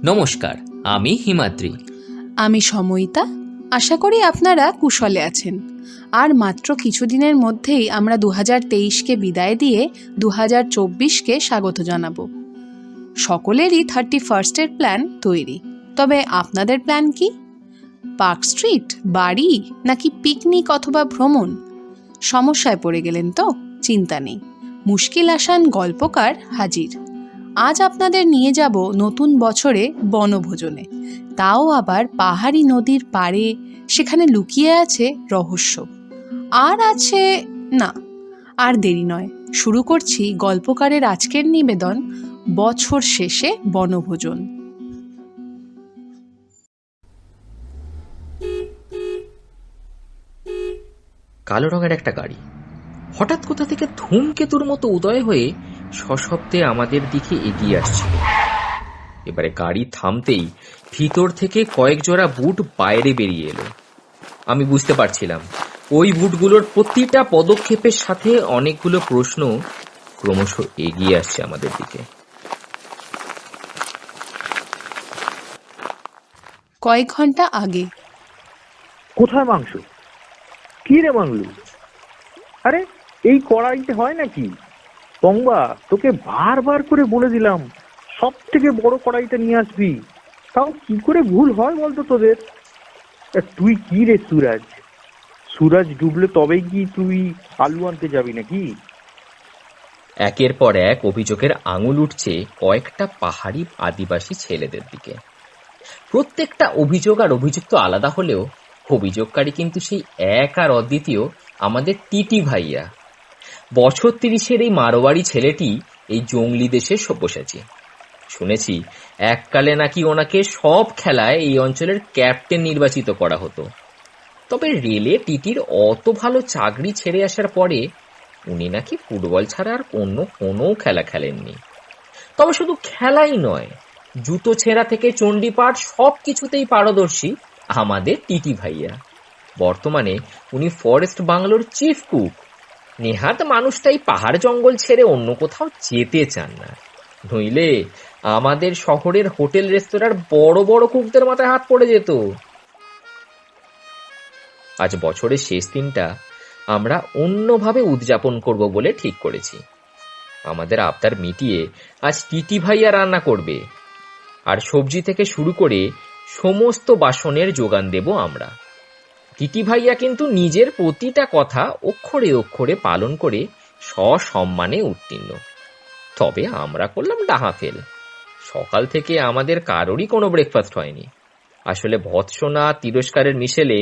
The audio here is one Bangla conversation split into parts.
নমস্কার, আমি হিমাদ্রি। আমি সময়িতা। আশা করি আপনারা কুশলে আছেন। আর মাত্র কিছুদিনের মধ্যেই আমরা 2023কে বিদায় দিয়ে 2024কে স্বাগত জানাবো। সকলেরই 31st প্ল্যান তৈরি। তবে আপনাদের প্ল্যান কি? পার্ক স্ট্রিট, বাড়ি, নাকি পিকনিক অথবা ভ্রমণ? সমস্যায় পড়ে গেলেন তো? চিন্তা নেই, মুশকিল আসান গল্পকার হাজির। আজ আপনাদের নিয়ে যাব নতুন বছরে বনভোজনে, তাও আবার পাহাড়ি নদীর পাড়ে। সেখানে লুকিয়ে আছে রহস্য, আর আছে না। আর দেরি নয়, শুরু করছি গল্পকারের আজকের নিবেদন, বছর শেষে বনভোজন। কালো রঙের একটা গাড়ি হঠাৎ কোথা থেকে ধূমকেতুর মতো উদয় হয়ে সশব্দে আমাদের দিকে এগিয়ে আসছিল। এবারে গাড়ি থামতেই ভিতর থেকে কয়েক জোড়া বুট বাইরে বেরিয়ে এলো। আমি বুঝতে পারছিলাম ওই বুটগুলোর প্রতিটা পদক্ষেপের সাথে অনেকগুলো প্রশ্ন ক্রমশ এগিয়ে আসছে আমাদের দিকে। কয়েক ঘন্টা আগে। কোথায় মাংস? কি রে মাংলু? আরে এই কড়াইতে হয় নাকি? পংবা, তোকে বারবার করে বলে দিলাম সব থেকে বড় কড়াইটা নিয়ে আসবি, তাও কি করে ভুল হয় বলতো তোদের? তুই কি রে সুরাজ? সুরাজ ডুবলে তবেই কি তুই আলু আনতে যাবি নাকি? একের পর এক অভিযোগের আঙুল উঠছে কয়েকটা পাহাড়ি আদিবাসী ছেলেদের দিকে। প্রত্যেকটা অভিযোগ আর অভিযুক্ত আলাদা হলেও অভিযোগকারী কিন্তু সেই এক আর অদ্বিতীয় আমাদের টিটি ভাইয়া। বছর 30-এর এই মারোয়ারি ছেলেটি এই জঙ্গলি দেশে সব্যসাচী। শুনেছি এককালে নাকি ওনাকে সব খেলায় এই অঞ্চলের ক্যাপ্টেন নির্বাচিত করা হতো। তবে রেলে টিটির অত ভালো চাকরি ছেড়ে আসার পরে উনি নাকি ফুটবল ছাড়া আর কোনো খেলা খেলেননি। তবে শুধু খেলাই নয়, জুতো ছেঁড়া থেকে চণ্ডীপাঠ সবকিছুতেই পারদর্শী আমাদের টিটি ভাইয়া। বর্তমানে উনি ফরেস্ট বাংলোর চিফ কুক। নেহাত মানুষটাই পাহাড় জঙ্গল ছেড়ে অন্য কোথাও যেতে চান না, নইলে আমাদের শহরের হোটেল রেস্তোরাঁর বড় বড় কুকদের মাথায় হাত পড়ে যেত। আজ বছরের শেষ দিনটা আমরা অন্যভাবে উদযাপন করব বলে ঠিক করেছি। আমাদের আবদার মিটিয়ে আজ টিটি ভাইয়া রান্না করবে, আর সবজি থেকে শুরু করে সমস্ত বাসনের যোগান দেব আমরা। টিটি ভাইয়া কিন্তু নিজের প্রতিটা কথা অক্ষরে অক্ষরে পালন করে সসম্মানে উত্তীর্ণ। তবে আমরা করলাম ডাহাফেল। সকাল থেকে আমাদের কারোরই কোনো ব্রেকফাস্ট হয়নি। আসলে ভৎসনা তিরস্কারের মিশেলে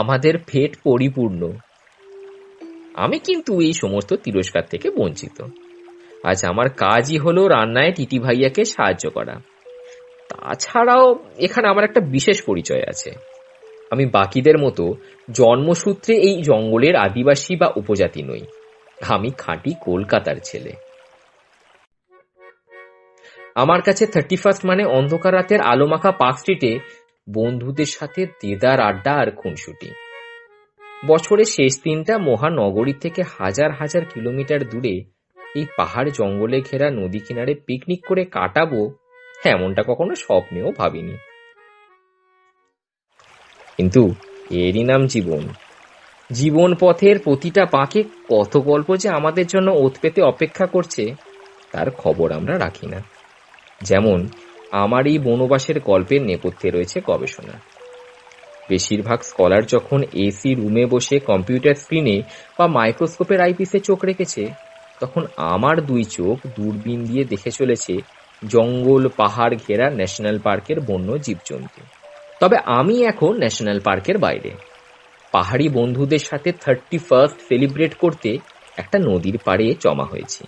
আমাদের পেট পরিপূর্ণ। আমি কিন্তু এই সমস্ত তিরস্কার থেকে বঞ্চিত। আজ আমার কাজই হলো রান্নায় টিটি ভাইয়াকে সাহায্য করা। তাছাড়াও এখানে আমার একটা বিশেষ পরিচয় আছে। আমি বাকিদের মতো জন্মসূত্রে এই জঙ্গলের আদিবাসী বা উপজাতি নই। আমি খাঁটি কলকাতার ছেলে। আমার কাছে 31st মানে অন্ধকার রাতের আলোমাখা পার্ক স্ট্রিটে বন্ধুদের সাথে দেদার আড্ডা আর খুনসুটি। বছরের শেষ দিনটা মহানগরী থেকে হাজার হাজার কিলোমিটার দূরে এই পাহাড় জঙ্গলে ঘেরা নদী কিনারে পিকনিক করে কাটাবো, এমনটা কখনো স্বপ্নেও ভাবিনি। কিন্তু এরই নাম জীবন। জীবন পথের প্রতিটা পাকে কত গল্প যে আমাদের জন্য ওত পেতে অপেক্ষা করছে তার খবর আমরা রাখি না। যেমন আমার এই বনবাসের গল্পের নেপথ্যে রয়েছে গবেষণা। বেশিরভাগ স্কলার যখন এসি রুমে বসে কম্পিউটার স্ক্রিনে বা মাইক্রোস্কোপের আইপিসে চোখ রেখেছে, তখন আমার দুই চোখ দূরবীন দিয়ে দেখে চলেছে জঙ্গল পাহাড় ঘেরা ন্যাশনাল পার্কের বন্য জীবজন্তু। তবে আমি এখন ন্যাশনাল পার্কের বাইরে পাহাড়ি বন্ধুদের সাথে 31st সেলিব্রেট করতে একটা নদীর পাড়ে জমা হয়েছি।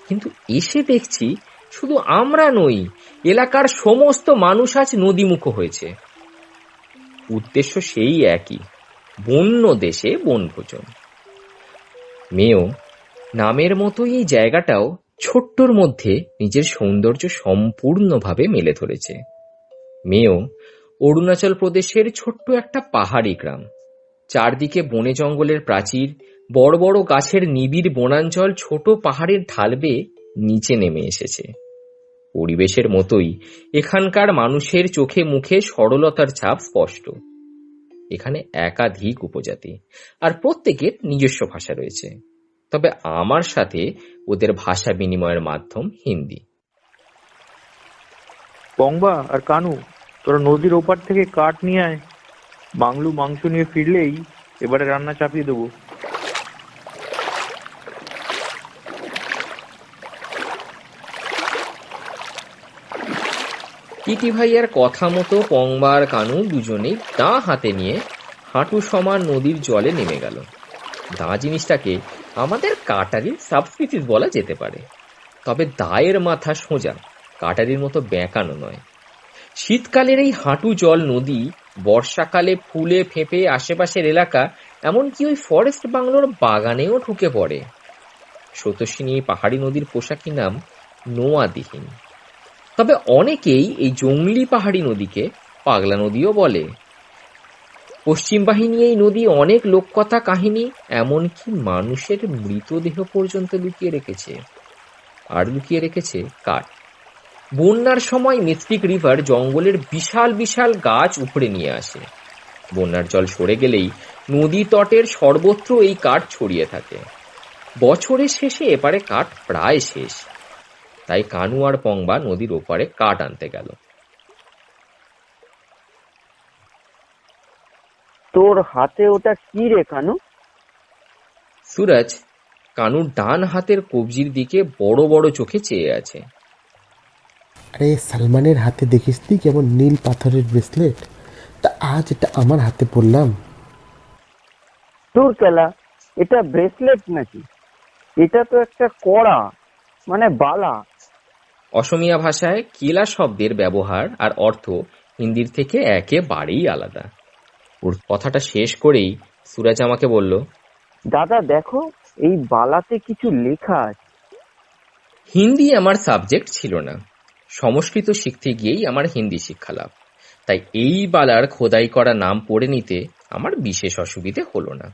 কিন্তু এসে দেখছি শুধু আমরা নই, এলাকার সমস্ত মানুষ আজ নদীমুখ হয়েছে। উদ্দেশ্য সেই একই, বন্য দেশে বনভোজন। মেয়েও নামের মতোই এই জায়গাটাও ছোট্টর মধ্যে নিজের সৌন্দর্য সম্পূর্ণভাবে মেলে ধরেছে। মেয়েও অরুণাচল প্রদেশের ছোট্ট একটা পাহাড়ি গ্রাম। চারদিকে বনে জঙ্গলের প্রাচীর, বড় বড় গাছের নিবিড় বনাঞ্চল ছোট পাহাড়ের ঢাল বেয়ে নিচে নেমে এসেছে। পরিবেশের মতোই এখানকার মানুষের চোখে মুখে সরলতার ছাপ স্পষ্ট। এখানে একাধিক উপজাতি, আর প্রত্যেকের নিজস্ব ভাষা রয়েছে, তবে আমার সাথে ওদের ভাষা বিনিময়ের মাধ্যম হিন্দি। পংবা আর কানু, তোরা নদীর ওপার থেকে কাঠ নিয়ে আয়। বাংলু মাংস নিয়ে ফিরলেই এবারে রান্না চাপিয়ে দেবো। টিটি ভাইয়ার কথা মতো পংবা আর কানু দুজনেই দাঁ হাতে নিয়ে হাঁটু সমান নদীর জলে নেমে গেল। দাঁ জিনিসটাকে আমাদের কাটারির সাবস্পিসিস বলা যেতে পারে, তবে দায়ের মাথা সোজা, কাটারির মতো বেঁকানো নয়। শীতকালের এই হাঁটু জল নদী বর্ষাকালে ফুলে ফেঁপে আশেপাশের এলাকা, এমনকি ওই ফরেস্ট বাংলোর বাগানেও ঢুকে পড়ে। স্রোতস্বিনী পাহাড়ি নদীর পোশাকি নাম নোয়াদিহীন, তবে অনেকেই এই জংলি পাহাড়ি নদীকে পাগলা নদীও বলে। পশ্চিম বাহিনী এই নদী অনেক লোককথা কাহিনী, এমনকি মানুষের মৃতদেহ পর্যন্ত লুকিয়ে রেখেছে। আর লুকিয়ে রেখেছে কাঠ। বন্যার সময় মিস্টিক রিভার জঙ্গলের বিশাল বিশাল গাছ উপড়ে নিয়ে আসে। বন্যার জল সরে গেলেই নদী তটের সর্বত্র এই কাঠ ছড়িয়ে থাকে। বছরের শেষে এপারে কাঠ প্রায় শেষ, তাই কানু আর পংবা নদীর ওপারে কাঠ আনতে গেল। তোর হাতে ওটা কি রে কানু? সুরজ কানুর ডান হাতের কবজির দিকে বড় বড় চোখে চেয়ে আছে। আরে সালমানের হাতে দেখিস তুই কেমন নীল পাথরের ব্রেসলেট, তা আজ এটা আমার হাতে পরলাম। তোর কেলা, এটা ব্রেসলেট নাকি? এটা তো একটা কড়া, মানে বালা। অসমীয়া ভাষায় কেলা শব্দের ব্যবহার আর অর্থ হিন্দির থেকে একেবারেই আলাদা। ওর কথাটা শেষ করেই সুরজ আমাকে বলল, দাদা দেখো, এই বালাতে কিছু লেখা আছে। হিন্দি আমার সাবজেক্ট ছিল না। সংস্কৃত শিখতে গিয়েই আমার হিন্দি শিক্ষা লাভ, তাই এই বালার খোদাই করা নাম পড়ে নিতে আমার বিশেষ অসুবিধে হলো না।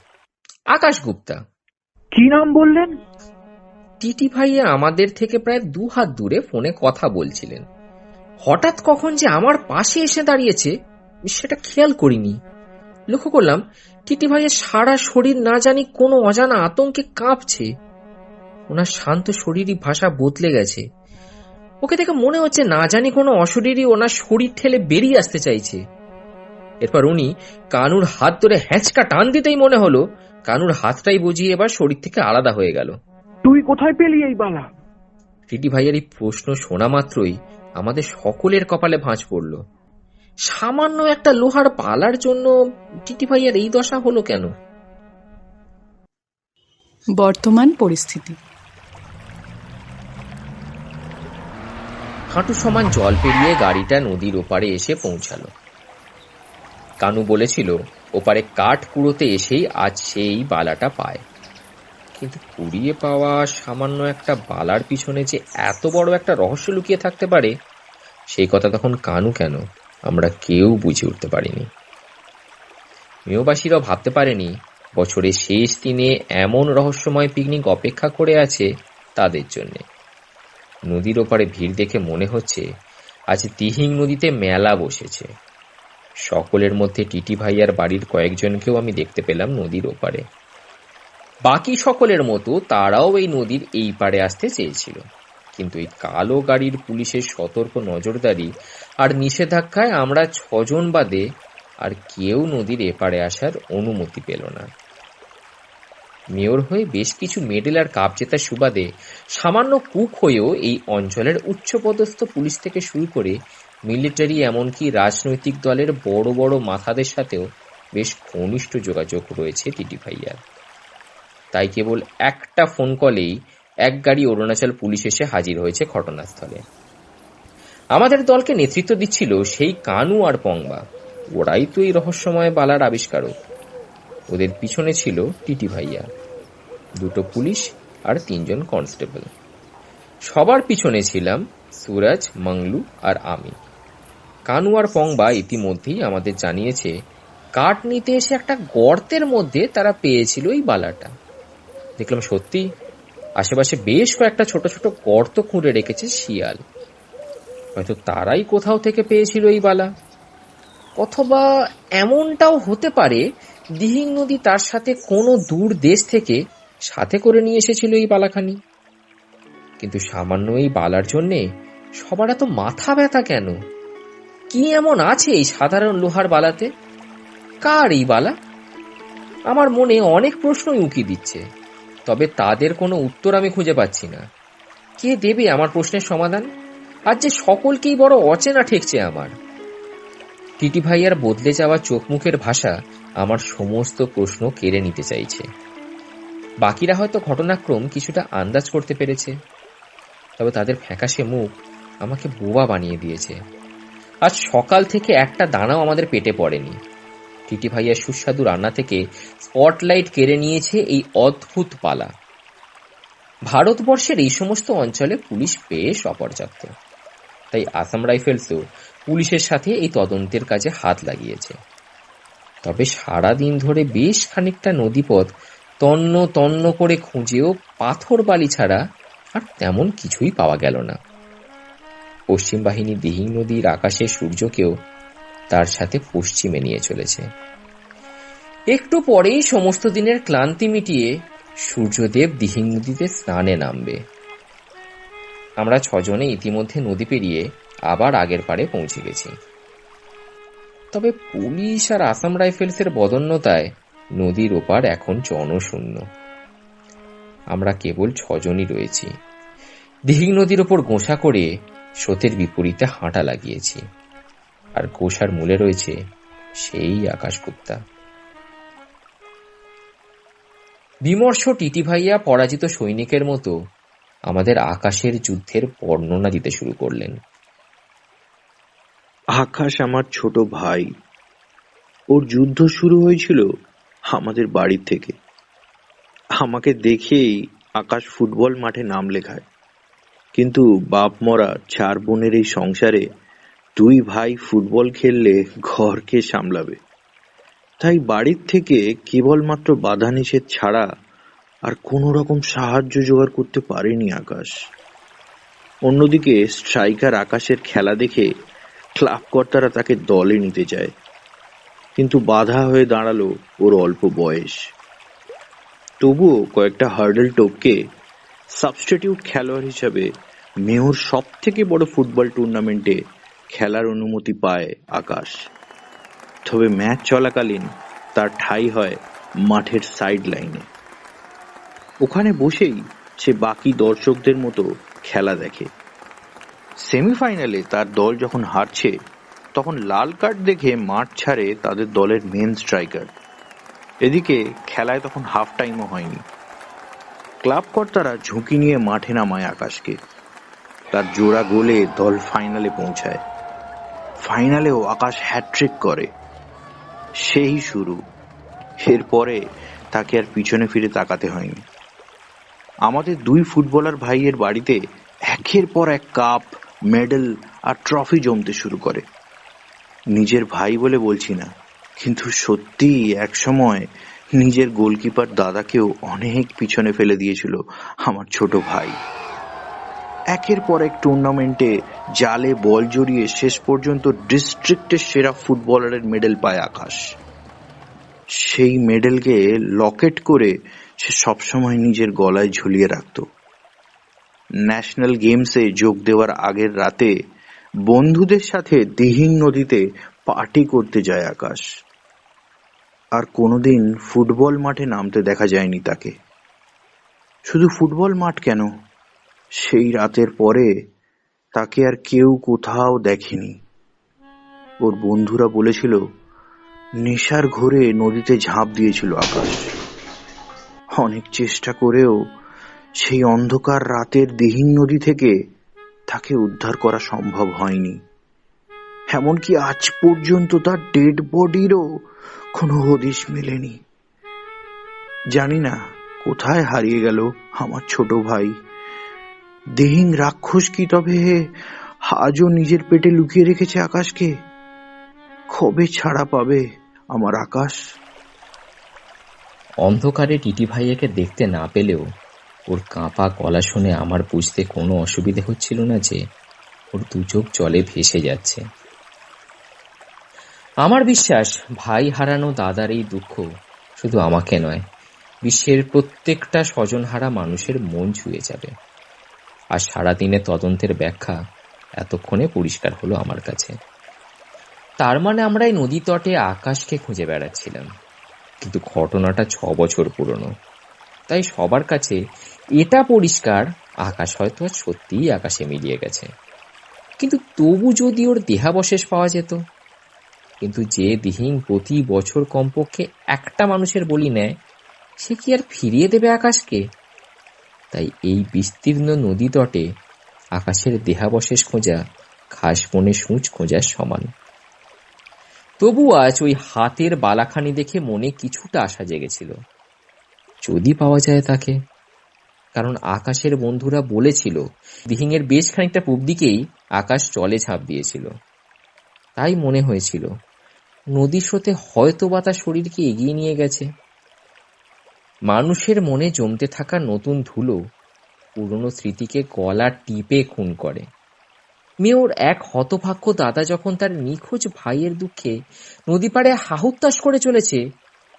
আকাশ গুপ্তা। কি নাম বললেন? টিটি ভাইয়া আমাদের থেকে প্রায় 2 হাত দূরে ফোনে কথা বলছিলেন। হঠাৎ কখন যে আমার পাশে এসে দাঁড়িয়েছে সেটা খেয়াল করিনি। লক্ষ্য করলাম টিটি ভাইয়ের সারা শরীর না জানি কোনো অজানা আতঙ্কে কাঁপছে। ওনার শান্ত শরীরী ভাষা বদলে গেছে। ওকে দেখে মনে হচ্ছে না জানি কোনো অশরীরই ওনার শরীর ঠেলে বেরিয়ে আসতে চাইছে। এরপর উনি কানুর হাত ধরে হ্যাঁচকা টান দিতেই মনে হলো কানুর হাতটাই বুঝিয়ে এবার শরীর থেকে আলাদা হয়ে গেল। তুই কোথায় পেলি এই বালা? টিটি ভাইয়ের এই প্রশ্ন শোনা মাত্রই আমাদের সকলের কপালে ভাঁজ পড়ল। সামান্য একটা লোহার পালার জন্য টিটি ভাইয়ের এই দশা হলো কেন? বর্তমান পরিস্থিতি। হাঁটু সমান জল পেরিয়ে গাড়িটা নদীর ওপারে এসে পৌঁছালো। কানু বলেছিল ওপারে কাঠ কুড়োতে এসেই আজ সেই বালাটা পায়, কিন্তু কুড়িয়ে পাওয়া সামান্য একটা বালার পিছনে যে এত বড় একটা রহস্য লুকিয়ে থাকতে পারে সেই কথা তখন কানু কেন আমরা কেউ বুঝে উঠতে পারিনি। মেয়বাসীরাও ভাবতে পারেনি বছরের শেষ দিনে এমন রহস্যময় পিকনিক অপেক্ষা করে আছে তাদের জন্য। নদীর ওপারে ভিড় দেখে মনে হচ্ছে আজ দিহিং নদীতে মেলা বসেছে। সকলের মধ্যে টিটি ভাইয়ার বাড়ির কয়েকজনকেও আমি দেখতে পেলাম নদীর ওপারে। বাকি সকলের মতো তারাও এই নদীর এই পারে আসতে চেয়েছিল, কিন্তু এই কালো গাড়ির পুলিশের সতর্ক নজরদারি আর নিষেধাজ্ঞায় আমরা 6 জন বাদে আর কেউ নদীর এপারে আসার অনুমতি পেল না। মেয়র হয়ে বেশ কিছু মেডেল আর কাপ জেতার সুবাদে সামান্য কুক হয়েও এই অঞ্চলের উচ্চপদস্থ পুলিশ থেকে শুরু করে মিলিটারি এমনকি রাজনৈতিক দলের বড় বড় মাথাদের সাথেও বেশ ঘনিষ্ঠ যোগাযোগ রয়েছে টিটি ভাইয়ার। তাই কেবল একটা ফোন কলেই 1 গাড়ি অরুণাচল পুলিশ এসে হাজির হয়েছে ঘটনাস্থলে। আমাদের দলকে নেতৃত্ব দিচ্ছিল সেই কানু আর পংবা। ওরাই তো এই রহস্যময় বালার আবিষ্কারক। ওদের পিছনে ছিল টিটি ভাইয়া, 2 পুলিশ আর 3 জন কনস্টেবল। সবার পিছনে ছিলাম সুরজ, মংলু আর আমি। কানু আর পংবা ইতিমধ্যেই আমাদের জানিয়েছে কাঠ নিতে এসে একটা গর্তের মধ্যে তারা পেয়েছিল এই বালাটা। দেখলাম সত্যি আশেপাশে বেশ কয়েকটা ছোট ছোট গর্ত খুঁড়ে রেখেছে শিয়াল। হয়তো তারাই কোথাও থেকে পেয়েছিল এই বালা। অথবা এমনটাও হতে পারে দিহিং নদী তার সাথে কোনো দূর দেশ থেকে সাথে করে নিয়ে এসেছিল এই বালাখানি। কিন্তু সামান্য এই বালার জন্যে সবার এত মাথা ব্যথা কেন? কি এমন আছে এই সাধারণ লোহার বালাতে? কার এই বালা? আমার মনে অনেক প্রশ্নই উকি দিচ্ছে, তবে তাদের কোনো উত্তর আমি খুঁজে পাচ্ছি না। কে দেবে আমার প্রশ্নের সমাধান? আজ যে সকলকেই বড় অচেনা ঠেকছে আমার। টিটি ভাইয়ার বদলে যাওয়া চোখ মুখের ভাষা আমার সমস্ত প্রশ্ন কেড়ে নিতে চাইছে। বাকিরা হয়তো ঘটনাক্রম কিছুটা আন্দাজ করতে পেরেছে, তবে তাদের ফ্যাকাশে মুখ আমাকে বোবা বানিয়ে দিয়েছে। আজ সকাল থেকে একটা দানাও আমাদের পেটে পড়েনি। টিটি ভাইয়ার সুস্বাদু রান্না থেকে স্পটলাইট কেড়ে নিয়েছে এই অদ্ভুত পালা। ভারতবর্ষের এই সমস্ত অঞ্চলে পুলিশ বেশ অপর্যাপ্ত, তাই আসাম রাইফেলসও পুলিশের সাথে এই তদন্তের কাজে হাত লাগিয়েছে। তবে সারা দিন ধরে বেশ খানিকটা নদীপথ তন্ন তন্ন করে খুঁজেও পাথর বালি ছাড়া আর তেমন কিছুই পাওয়া গেল না। পশ্চিম বাহিনী দিহিং নদীর আকাশে সূর্যকেও তার সাথে পশ্চিমে নিয়ে চলেছে। একটু পরেই সমস্ত দিনের ক্লান্তি মিটিয়ে সূর্যদেব দিহিং নদীতে স্নানে নামবে। আমরা ছজনে ইতিমধ্যে নদী পেরিয়ে আবার আগের পাড়ে পৌঁছে গেছি। তবে পুলিশ আর আসাম রাইফেলসের বদন্যতায় নদীর ওপার এখন জনশূন্য। আমরা কেবল ছজনই রয়েছি। দিহিং নদীর ওপর গোসা করে স্রোতের বিপরীতে হাঁটা লাগিয়েছি, আর গোসার মূলে রয়েছে সেই আকাশগুপ্তা। বিমর্ষ টিটি ভাইয়া পরাজিত সৈনিকের মতো আমাদের আকাশের যুদ্ধের বর্ণনা দিতে শুরু করলেন। আকাশ আমার ছোট ভাই। ওর যুদ্ধ শুরু হয়েছিল আমাদের বাড়ি থেকে। আমাকে দেখেই আকাশ ফুটবল মাঠে নাম লেখায়, কিন্তু বাপ মরা 4 বোনের এই সংসারে 2 ভাই ফুটবল খেললে ঘরকে সামলাবে, তাই বাড়ির থেকে কেবলমাত্র বাধা নিষেধ ছাড়া আর কোনো রকম সাহায্য জোগাড় করতে পারেনি আকাশ। অন্যদিকে স্ট্রাইকার আকাশের খেলা দেখে ক্লাব কর্তারা তাকে দলে নিতে চায়, কিন্তু বাধা হয়ে দাঁড়ালো ওর অল্প বয়স। তবুও কয়েকটা হার্ডেল টপকে সাবস্টিটিউট খেলোয়াড় হিসাবে মেয়র সব থেকে বড় ফুটবল টুর্নামেন্টে খেলার অনুমতি পায় আকাশ। তবে ম্যাচ চলাকালীন তার ঠাঁই হয় মাঠের সাইড লাইনে। ওখানে বসেই সে বাকি দর্শকদের মতো খেলা দেখে। সেমিফাইনালে তার দল যখন হারছে, তখন লাল কার্ড দেখে মাঠ ছাড়ে তাদের দলের মেন স্ট্রাইকার। এদিকে খেলায় তখন হাফ টাইমও হয়নি। ক্লাব কর্তারা ঝুঁকি নিয়ে মাঠে নামায় আকাশকে। তার জোড়া গোলে দল ফাইনালে পৌঁছায়। ফাইনালেও আকাশ হ্যাটট্রিক করে। সেই শুরু। এরপরে তাকে আর পিছনে ফিরে তাকাতে হয়নি। আমাদের 2 ফুটবলার ভাইয়ের বাড়িতে একের পর এক কাপ, মেডেল আর ট্রফি জমতে শুরু করে। নিজের ভাই বলে বলছি না, কিন্তু সত্যি একসময় নিজের গোলকিপার দাদাকেও অনেক পিছনে ফেলে দিয়েছিল আমার ছোট ভাই। একের পর এক টুর্নামেন্টে জালে বল জড়িয়ে শেষ পর্যন্ত ডিস্ট্রিক্টের সেরা ফুটবলারের মেডেল পায় আকাশ। সেই মেডেলকে লকেট করে সে সবসময় নিজের গলায় ঝুলিয়ে রাখত। ন্যাশনাল গেমসে যোগ দেওয়ার আগের রাতে বন্ধুদের সাথে দিহিং নদীতে পার্টি করতে যায় আকাশ। আর কোনোদিন ফুটবল মাঠে নামতে দেখা যায়নি তাকে। শুধু ফুটবল মাঠ কেন, সেই রাতের পরে তাকে আর কেউ কোথাও দেখেনি। ওর বন্ধুরা বলেছিল নেশার ঘোরে নদীতে ঝাঁপ দিয়েছিল আকাশ। অনেক চেষ্টা করেও সেই অন্ধকার রাতের দিহিং নদী থেকে তাকে উদ্ধার করা সম্ভব হয়নি। এমনকি আজ পর্যন্ত তার ডেড বডিরও কোনো হদিশ মেলেনি। জানি না কোথায় হারিয়ে গেল আমার ছোট ভাই। দিহিং রাক্ষস কি তবে আজও নিজের পেটে লুকিয়ে রেখেছে আকাশকে? কবে ছাড়া পাবে আমার আকাশ? অন্ধকারে টিটি ভাইয়াকে দেখতে না পেলেও ওর কাঁপা গলা শুনে আমার বুঝতে কোনো অসুবিধে হচ্ছিল না যে ওর দু চোখ জলে ভেসে যাচ্ছে। আমার বিশ্বাস ভাই হারানো দাদার এই দুঃখ শুধু আমাকে নয়, বিশ্বের প্রত্যেকটা স্বজনহারা মানুষের মন ছুঁয়ে যাবে। আর সারাদিনে তদন্তের ব্যাখ্যা এতক্ষণে পরিষ্কার হলো আমার কাছে। তার মানে আমরা এই নদী তটে আকাশকে খুঁজে বেড়াচ্ছিলাম, কিন্তু ঘটনাটা 6 বছর পুরনো। তাই সবার কাছে এটা পরিষ্কার, আকাশ হয়তো আর সত্যিই আকাশে মিলিয়ে গেছে। কিন্তু তবু যদি ওর দেহাবশেষ পাওয়া যেত। কিন্তু যে দিহিং প্রতি বছর কমপক্ষে একটা মানুষের বলি নেয়, সে কি আর ফিরিয়ে দেবে আকাশকে? তাই এই বিস্তীর্ণ নদী তটে আকাশের দেহাবশেষ খোঁজা ঘাস বনে সূঁচ খোঁজার সমান। তবু আজ ওই হাতের বালাখানি দেখে মনে কিছুটা আশা জেগেছিল, যদি পাওয়া যায় তাকে। কারণ আকাশের বন্ধুরা বলেছিল দিহিংয়ের বেশ খানিকটা পূব দিকেই আকাশ জলে ঝাঁপ দিয়েছিল। তাই মনে হয়েছিল নদীর স্রোতে হয়তো বা তার শরীরকে এগিয়ে নিয়ে গেছে। মানুষের মনে জমতে থাকা নতুন ধুলো পুরনো স্মৃতিকে গলা টিপে খুন করে। মেয়ের এক হতভাগ্য দাদা যখন তার নিখোঁজ ভাইয়ের দুঃখে নদী পাড়ে হাহুত্তাশ করে চলেছে,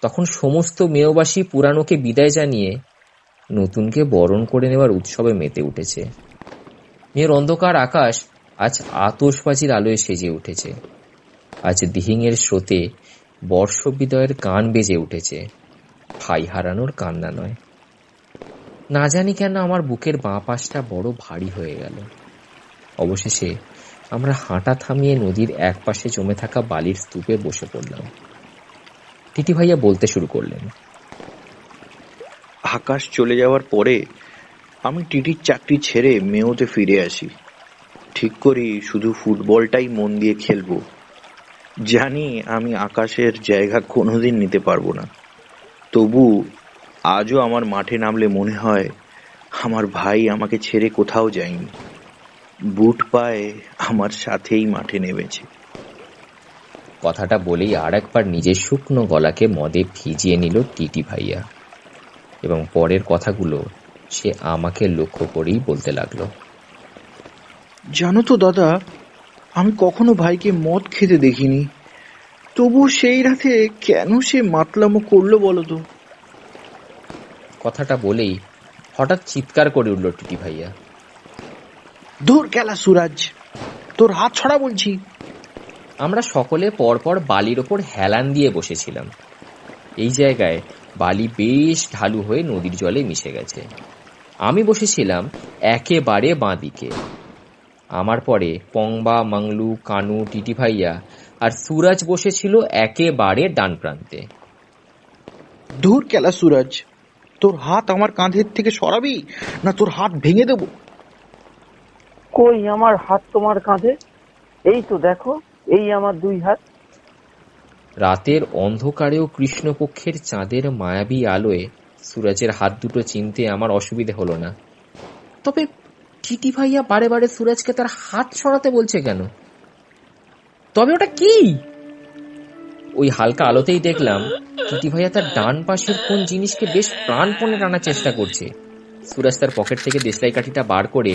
তখন সমস্ত মেয়বাসী পুরানোকে বিদায় জানিয়ে নতুনকে বরণ করে নেওয়ার উৎসবে মেতে উঠেছে। মেয়ের অন্ধকার আকাশ আজ আতশবাজির আলোয় সেজে উঠেছে। আজ দিহিংয়ের স্রোতে বর্ষ বিদয়ের গান বেজে উঠেছে, ভাই হারানোর কান্না নয়। না জানি কেন আমার বুকের বাঁ পাশটা বড় ভারী হয়ে গেল। অবশেষে আমরা হাঁটা থামিয়ে নদীর এক পাশে জমে থাকা বালির স্তূপে বসে পড়লাম। টিটি ভাইয়া বলতে শুরু করলেন, আকাশ চলে যাওয়ার পরে আমি টিটির চাকরি ছেড়ে মেয়োতে ফিরে আসি। ঠিক করি শুধু ফুটবলটাই মন দিয়ে খেলবো। জানি আমি আকাশের জায়গা কোনোদিন নিতে পারবো না, তবু আজও আমার মাঠে নামলে মনে হয় আমার ভাই আমাকে ছেড়ে কোথাও যায়নি, বুট পায়ে আমার সাথেই মাঠে নেমেছে। কথাটা বলেই আর একবার নিজের শুকনো গলাকে মদে ভিজিয়ে নিল টিটি ভাইয়া, এবং পরের কথাগুলো সে আমাকে লক্ষ্য করেই বলতে লাগলো। জানো তো দাদা, আমি কখনো ভাইকে মদ খেতে দেখিনি, তবু সেই রাতে কেন সে মাতলামো করলো বলো তো? কথাটা বলেই হঠাৎ চিৎকার করে উঠল টিটি ভাইয়া, দূর গেলা সুরাজ, তোর হাত ছড়া বলছি। আমরা সকলে পরপর বালির ওপর হেলান দিয়ে বসেছিলাম। এই জায়গায় বালি বেশ ঢালু হয়ে নদীর জলে মিশে গেছে। আমি বসেছিলাম একেবারে বাঁ দিকে। আমার পরে পংবা, মাংলু, কানু, টিটি ভাইয়া আর সুরাজ বসেছিল একেবারে ডান প্রান্তে। দূর গেলা সুরাজ, তোর হাত আমার কাঁধের থেকে সরাবি না তোর হাত ভেঙে দেবো। কই আমার হাত তোমার কাঁধে? এই তো দেখো, এই আমার 2 হাত। রাতের অন্ধকারেও কৃষ্ণপক্ষের চাঁদের মায়াবী আলোয় সুরাজের হাত দুটো চিনতে আমার অসুবিধে হলো না। তবে টিটি ভাইয়া বারে বারে সুরাজকে তার হাত সরাতে বলছে কেন? তবে ওটা কি? ওই হালকা আলোতেই দেখলাম টিটি ভাইয়া তার ডান পাশের কোন জিনিসকে বেশ প্রাণপণে টানার চেষ্টা করছে। সুরাজ তার পকেট থেকে দেশলাই কাঠিটা বার করে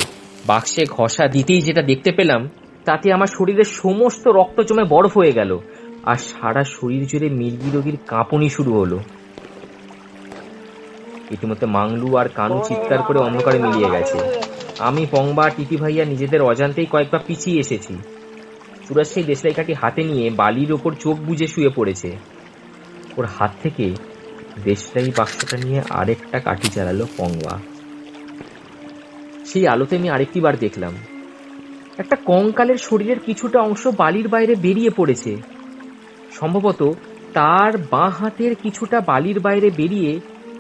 বাক্সে ঘষা দিতেই যেটা দেখতে পেলাম, তাতে আমার শরীরের সমস্ত রক্ত জমে বরফ হয়ে গেল, আর সারা শরীর জুড়ে মির্গি রোগীর কাঁপুনি শুরু হলো। ইতিমধ্যে মাংলু আর কানু চিৎকার করে অন্ধকারে মিলিয়ে গেছে। আমি, পংবা, টিটি ভাইয়া নিজেদের অজান্তেই কয়েকবার পিছিয়ে এসেছি। সুরাজ সেই দেশলাই কাঠি হাতে নিয়ে বালির ওপর চোখ বুজে শুয়ে পড়েছে। ওর হাত থেকে দেশলাই বাক্সটা নিয়ে আরেকটা কাঠি চালালো পংবা। সেই আলোতে আমি আরেকটি বার দেখলাম একটা কঙ্কালের শরীরের কিছুটা অংশ বালির বাইরে বেরিয়ে পড়েছে। সম্ভবত তার বাঁ হাতের কিছুটা বালির বাইরে বেরিয়ে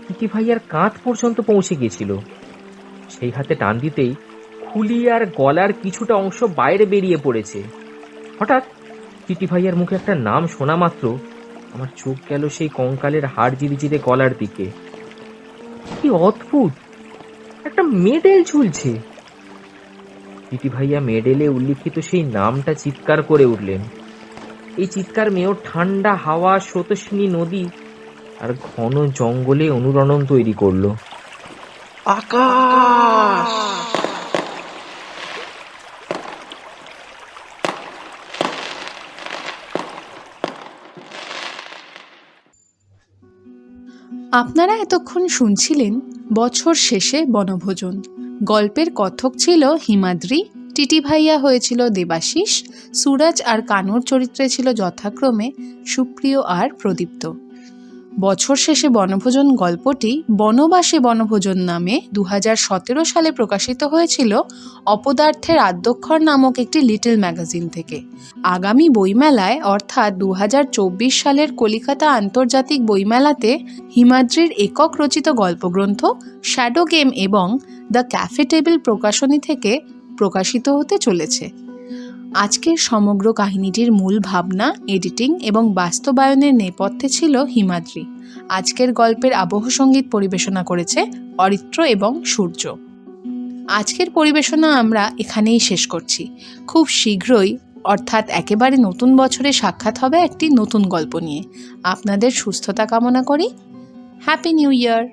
টিটি ভাইয়ার কাঁধ পর্যন্ত পৌঁছে গিয়েছিল। সেই হাতে টান দিতেই খুলি আর গলার কিছুটা অংশ বাইরে বেরিয়ে পড়েছে। হঠাৎ টিটি ভাইয়ার মুখে একটা নাম শোনা মাত্র আমার চোখ গেল সেই কঙ্কালের হাড় জিরিজিরে গলার দিকে। কি অদ্ভুত, একটা মেডেল ঝুলছে। টিটি ভাইয়া মেডেলে উল্লিখিত সেই নামটা চিৎকার করে উঠলেন। এই চিৎকার মেয়ের ঠান্ডা হাওয়া, স্রোতস্বিনী নদী আর ঘন জঙ্গলে অনুরণন তৈরি করলো। আকাশ! আপনারা এতক্ষণ শুনছিলেন বছর শেষে বনভোজন। গল্পের কথক ছিল হিমাদ্রি, টিটি ভাইয়া হয়েছিল দেবাশিস, সুরাজ আর কানুর চরিত্রে ছিল যথাক্রমে সুপ্রিয় আর প্রদীপ্ত। বছর শেষে বনভোজন গল্পটি বনবাসে বনভোজন নামে 2017 সালে প্রকাশিত হয়েছিল অপদার্থের আদ্যক্ষর নামক একটি লিটল ম্যাগাজিন থেকে। আগামী বইমেলায় অর্থাৎ 2024 সালের কলিকাতা আন্তর্জাতিক বইমেলাতে হিমাদ্রির একক রচিত গল্পগ্রন্থ শ্যাডো গেম এবং দ্য ক্যাফে টেবিল প্রকাশনী থেকে প্রকাশিত হতে চলেছে। আজকের সমগ্র কাহিনীটির মূল ভাবনা, এডিটিং এবং বাস্তবায়নের নেপথ্যে ছিল হিমাদ্রি। আজকের গল্পের আবহ সঙ্গীত পরিবেশনা করেছে অরিত্র এবং সূর্য। আজকের পরিবেশনা আমরা এখানেই শেষ করছি। খুব শীঘ্রই অর্থাৎ একেবারে নতুন বছরে সাক্ষাৎ হবে একটি নতুন গল্প নিয়ে। আপনাদের সুস্থতা কামনা করি। Happy new year.